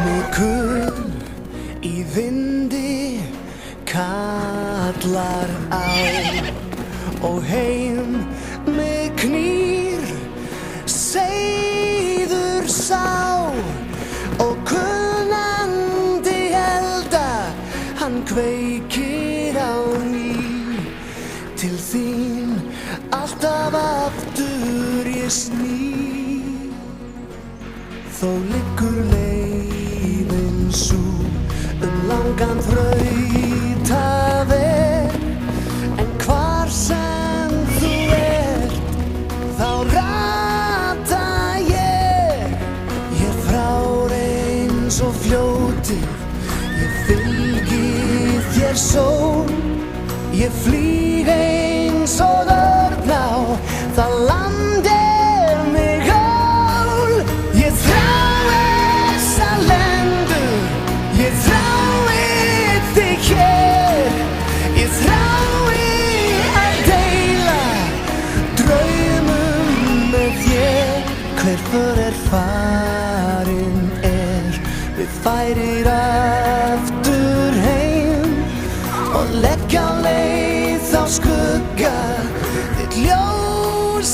Myrkur í vindi kallar á og heim mig knýr seiður sá og kunnandi elda hann kveikir á ný til þín alltaf aftur ég sný þó liggur leiðin sú langan þrautaveg en hvar sem þú ert þá rata ég frár eins og fljótur ég fylgi þér sól ég flýg eins og örn á það land mig ól ég þrái þessa lendu ég þrái þig hér ég þrái að deila draumum með þér hver för farinn við færir aftur heim og leggja leið á skugga þitt ljós